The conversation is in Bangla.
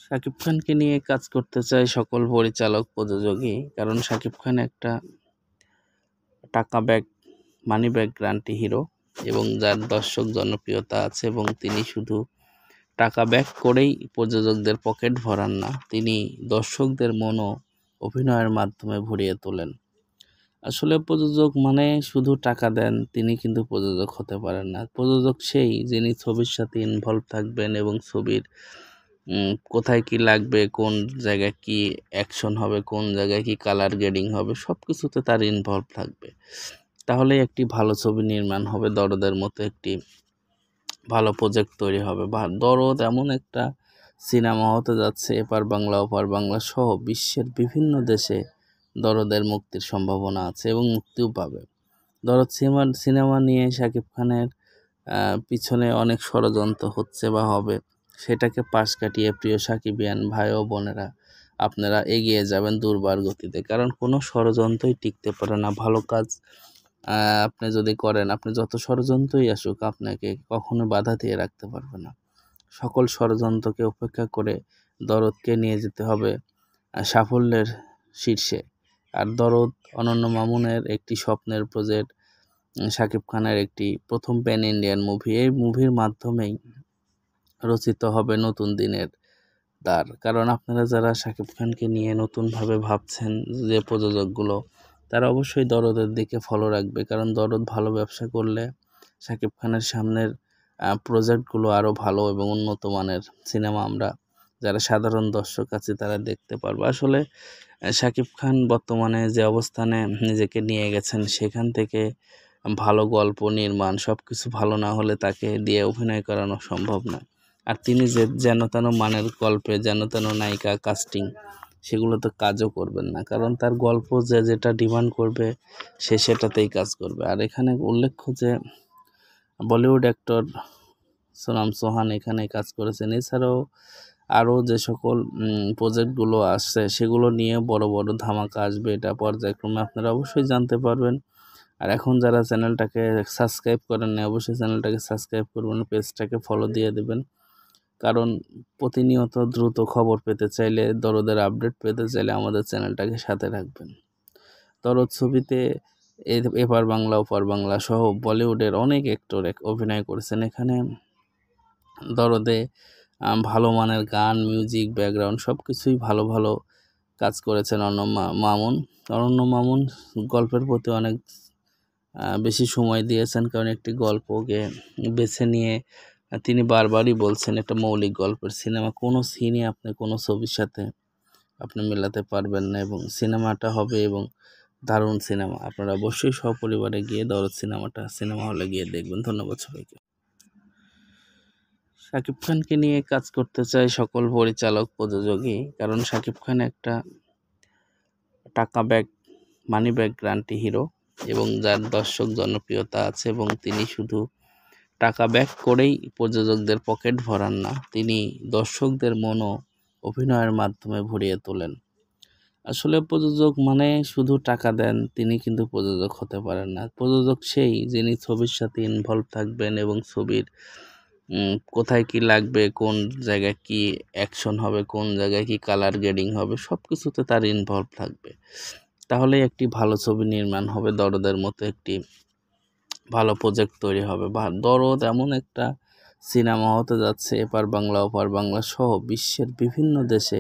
শাকিব খানকে নিয়ে কাজ করতে চায় সকল পরিচালক প্রযোজকই। কারণ শাকিব খান একটা টাকা back money back guarantee hero এবং যার দর্শক জনপ্রিয়তা আছে এবং তিনি শুধু টাকা ব্যাক করেই প্রযোজকদের পকেট ভরান না, তিনি দর্শকদের মনও অভিনয়ের মাধ্যমে ভরিয়ে তোলেন। আসলে প্রযোজক মানে শুধু টাকা দেন তিনি কিন্তু প্রযোজক হতে পারেন না। প্রযোজক সেই যিনি ছবির সাথে ইনভলভ থাকবেন এবং ছবির কোথায় কি লাগবে, কোন জায়গায় কি অ্যাকশন হবে, কোন জায়গায় কি কালার গ্রেডিং হবে, সব কিছুতে তার ইনভলভ থাকবে। তাহলেই একটি ভালো ছবি নির্মাণ হবে, দরদের মতো একটি ভালো প্রজেক্ট তৈরি হবে। বা দরদ এমন একটা সিনেমা হতে যাচ্ছে, এপার বাংলা ওপার বাংলা সহ বিশ্বের বিভিন্ন দেশে দরদের মুক্তির সম্ভাবনা আছে এবং মুক্তিও পাবে। দরদ সিনেমা নিয়ে শাকিব খানের পিছনে অনেক ষড়যন্ত্র হচ্ছে বা হবে, সেটাকে পাশ কাটিয়ে প্রিয় সাকিবিয়ান ভাই ও বোনেরা আপনারা এগিয়ে যাবেন দুর্বার গতিতে। কারণ কোনো ষড়যন্ত্রই টিকতে পারে না। ভালো কাজ আপনি যদি করেন, আপনি যত ষড়যন্ত্রই আসুক আপনাকে কখনো বাধা দিয়ে রাখতে পারবে না। সকল ষড়যন্ত্রকে উপেক্ষা করে দরদকে নিয়ে যেতে হবে সাফল্যের শীর্ষে। আর দরদ অনন্য মামুনের একটি স্বপ্নের প্রজেক্ট, শাকিব খানের একটি প্রথম প্যান ইন্ডিয়ান মুভি। এই মুভির মাধ্যমেই রচিত হবে নতুন দিনের দ্বার। কারণ আপনারা যারা শাকিব খানকে নিয়ে নতুনভাবে ভাবছেন যে প্রযোজকগুলো, তারা অবশ্যই দরদের দিকে ফলো রাখবে। কারণ দরদ ভালো ব্যবসা করলে শাকিব খানের সামনের প্রজেক্টগুলো আরও ভালো এবং উন্নত মানের সিনেমা আমরা যারা সাধারণ দর্শক আছি তারা দেখতে পারবো। আসলে শাকিব খান বর্তমানে যে অবস্থানে নিজেকে নিয়ে গেছেন, সেখান থেকে ভালো গল্প নির্মাণ সব কিছু ভালো না হলে তাকে দিয়ে অভিনয় করানো সম্ভব না। আর তিনি যে যেন তেন মানের গল্পে যেন তেন নায়িকা কাস্টিং সেগুলো তো কাজও করবেন না। কারণ তার গল্প যে যেটা ডিমান্ড করবে সে সেটাতেই কাজ করবে। আর এখানে উল্লেখ্য যে বলিউড অ্যাক্টর সোনাম চৌহান এখানে কাজ করেছেন। এছাড়াও আরও যে সকল প্রজেক্টগুলো আসছে সেগুলো নিয়ে বড় বড় ধামাকা আসবে, এটা পর্যায়ক্রমে আপনারা অবশ্যই জানতে পারবেন। আর এখন যারা চ্যানেলটাকে সাবস্ক্রাইব করেন না, অবশ্যই চ্যানেলটাকে সাবস্ক্রাইব করবেন, পেজটাকে ফলো দিয়ে দেবেন। কারণ প্রতিনিয়ত দ্রুত খবর পেতে চাইলে, দরদের আপডেট পেতে চাইলে আমাদের চ্যানেলটাকে সাথে রাখবেন। দরদ ছবিতে এপার বাংলা ওপার বাংলা সহ বলিউডের অনেক অ্যাক্টর অভিনয় করেছেন। এখানে দরদে ভালো মানের গান, মিউজিক, ব্যাকগ্রাউন্ড সব কিছুই ভালো ভালো কাজ করেছেন মামুন। অনন্য মামুন গল্পের প্রতি অনেক বেশি সময় দিয়েছেন। কারণ একটি গল্পকে বেছে নিয়ে তিনি বারবারই বলছেন এটা মৌলিক গল্পের সিনেমা। কোনো সিনই আপনি কোনো ছবির সাথে আপনি মেলাতে পারবেন না এবং সিনেমাটা হবে এবং দারুণ সিনেমা। আপনারা অবশ্যই সপরিবারে গিয়ে দরদ সিনেমা হলে গিয়ে দেখবেন। ধন্যবাদ সবাইকে। শাকিব খানকে নিয়ে কাজ করতে চায় সকল পরিচালক প্রযোজকই। কারণ শাকিব খান একটা টাকা back money back guarantee hero এবং যার দর্শক জনপ্রিয়তা আছে এবং তিনি শুধু টাকা ব্যাক করেই প্রযোজকদের পকেট ভরান না, তিনি দর্শকদের মনও অভিনয়ের মাধ্যমে ভরিয়ে তোলেন। আসলে প্রযোজক মানে শুধু টাকা দেন তিনি কিন্তু প্রযোজক হতে পারেন না। প্রযোজক সেই যিনি ছবির সাথে ইনভলভ থাকবেন এবং ছবির কোথায় কি লাগবে, কোন জায়গায় কি অ্যাকশন হবে, কোন জায়গায় কি কালার গ্রেডিং হবে, সব কিছুতে তার ইনভলভ থাকবে। তাহলেই একটি ভালো ছবি নির্মাণ হবে, দরদের মতো একটি ভালো প্রজেক্ট তৈরি হবে। বা দরদ এমন একটা সিনেমা হতে যাচ্ছে, এপার বাংলা ওপার বাংলা সহ বিশ্বের বিভিন্ন দেশে